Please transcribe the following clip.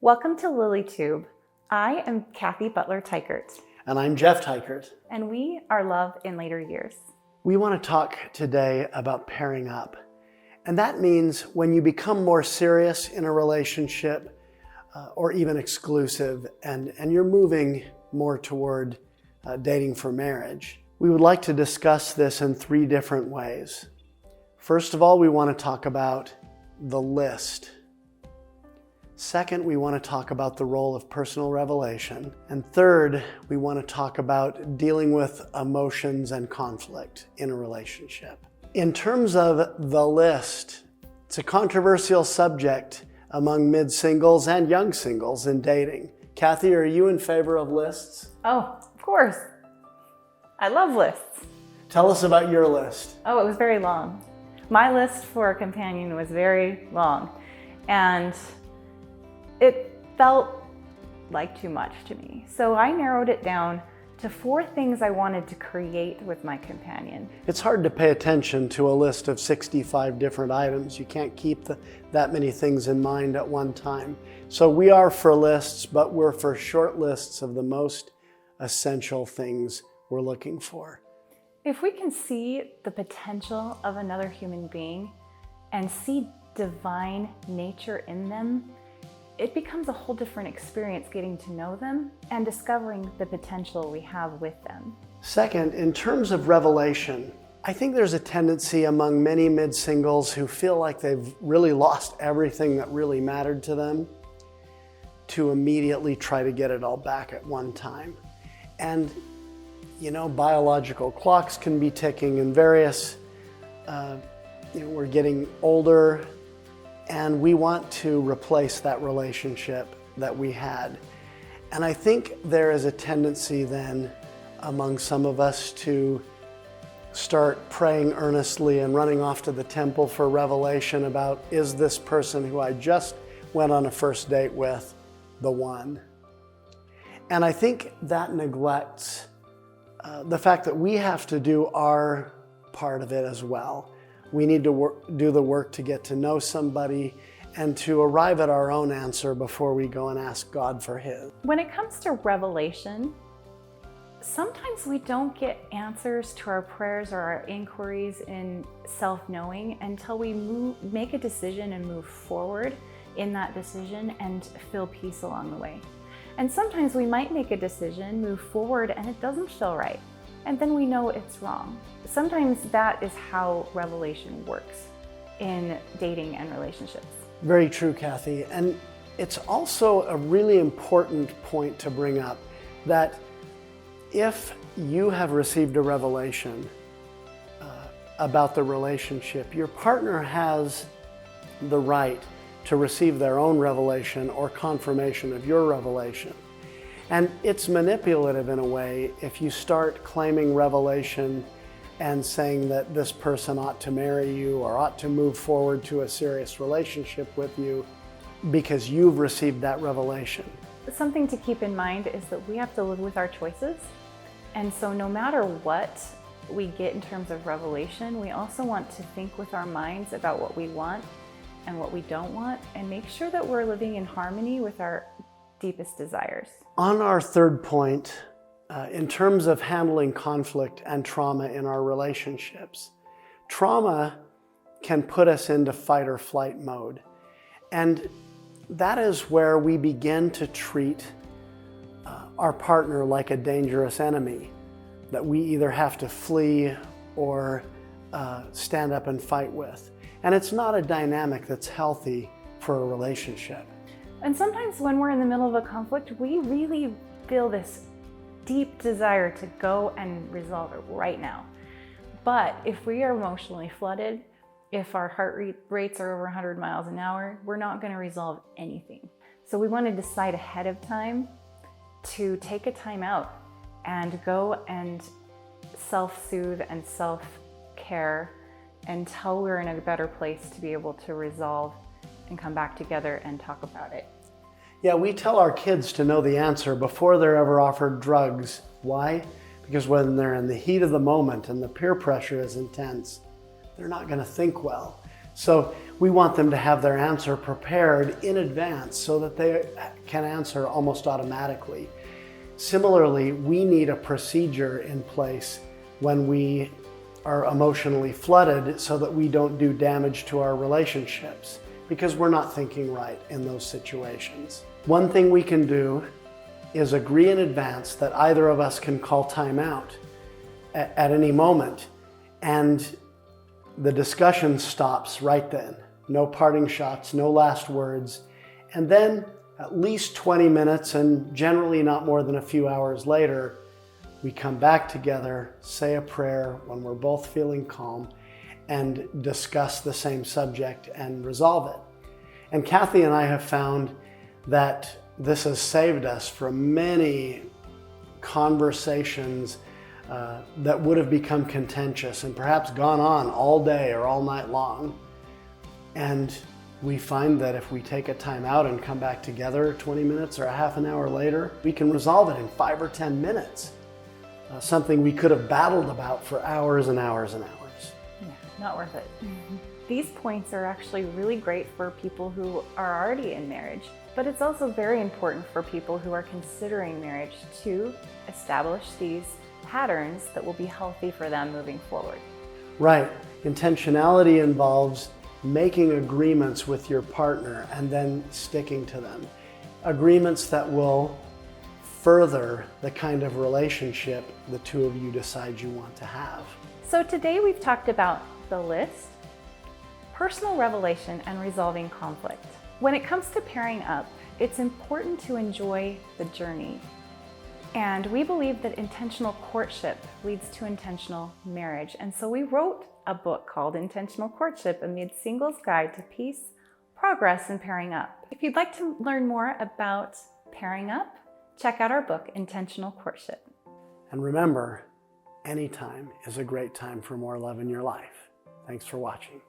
Welcome to LilyTube. I am Cathy Butler-Teichert. And I'm Jeff Teichert. And we are Love in Later Years. We want to talk today about pairing up. And that means when you become more serious in a relationship or even exclusive and you're moving more toward dating for marriage. We would like to discuss this in three different ways. First of all, we want to talk about the list. Second, we want to talk about the role of personal revelation. And third, we want to talk about dealing with emotions and conflict in a relationship. In terms of the list, it's a controversial subject among mid-singles and young singles in dating. Cathy, are you in favor of lists? Oh, of course. I love lists. Tell us about your list. Oh, it was very long. My list for a companion was very long. And it felt like too much to me. So I narrowed it down to 4 things I wanted to create with my companion. It's hard to pay attention to a list of 65 different items. You can't keep that many things in mind at one time. So we are for lists, but we're for short lists of the most essential things we're looking for. If we can see the potential of another human being and see divine nature in them, it becomes a whole different experience getting to know them and discovering the potential we have with them. Second, in terms of revelation, I think there's a tendency among many mid-singles who feel like they've really lost everything that really mattered to them to immediately try to get it all back at one time. And you know, biological clocks can be ticking and various, we're getting older, and we want to replace that relationship that we had. And I think there is a tendency then among some of us to start praying earnestly and running off to the temple for revelation about, is this person who I just went on a first date with the one? And I think that neglects the fact that we have to do our part of it as well. We need to do the work to get to know somebody and to arrive at our own answer before we go and ask God for His. When it comes to revelation, sometimes we don't get answers to our prayers or our inquiries in self-knowing until we make a decision and move forward in that decision and feel peace along the way. And sometimes we might make a decision, move forward, and it doesn't feel right. And then we know it's wrong. Sometimes that is how revelation works in dating and relationships. Very true, Cathy. And it's also a really important point to bring up that if you have received a revelation about the relationship, your partner has the right to receive their own revelation or confirmation of your revelation. And it's manipulative in a way if you start claiming revelation and saying that this person ought to marry you or ought to move forward to a serious relationship with you because you've received that revelation. Something to keep in mind is that we have to live with our choices. And so no matter what we get in terms of revelation, we also want to think with our minds about what we want and what we don't want, and make sure that we're living in harmony with our deepest desires. On our third point, in terms of handling conflict and trauma in our relationships, trauma can put us into fight or flight mode. And that is where we begin to treat our partner like a dangerous enemy that we either have to flee or stand up and fight with. And it's not a dynamic that's healthy for a relationship. And sometimes when we're in the middle of a conflict, we really feel this deep desire to go and resolve it right now. But if we are emotionally flooded, if our heart rates are over 100 miles an hour, we're not going to resolve anything. So we want to decide ahead of time to take a time out and go and self-soothe and self-care until we're in a better place to be able to resolve and come back together and talk about it. Yeah, we tell our kids to know the answer before they're ever offered drugs. Why? Because when they're in the heat of the moment and the peer pressure is intense, they're not going to think well. So we want them to have their answer prepared in advance so that they can answer almost automatically. Similarly, we need a procedure in place when we are emotionally flooded so that we don't do damage to our relationships because we're not thinking right in those situations. One thing we can do is agree in advance that either of us can call time out at any moment, and the discussion stops right then. No parting shots, no last words. And then at least 20 minutes, and generally not more than a few hours later, we come back together, say a prayer when we're both feeling calm, and discuss the same subject and resolve it. And Cathy and I have found that this has saved us from many conversations that would have become contentious and perhaps gone on all day or all night long. And we find that if we take a time out and come back together 20 minutes or a half an hour later, we can resolve it in 5 or 10 minutes. Something we could have battled about for hours and hours and hours. Yeah, not worth it. These points are actually really great for people who are already in marriage, but it's also very important for people who are considering marriage to establish these patterns that will be healthy for them moving forward. Right. Intentionality involves making agreements with your partner and then sticking to them. Agreements that will further the kind of relationship the two of you decide you want to have. So today we've talked about the list, personal revelation, and resolving conflict. When it comes to pairing up, it's important to enjoy the journey. And we believe that intentional courtship leads to intentional marriage. And so we wrote a book called Intentional Courtship, a mid-singles guide to peace, progress, and pairing up. If you'd like to learn more about pairing up, check out our book, Intentional Courtship. And remember, any time is a great time for more love in your life. Thanks for watching.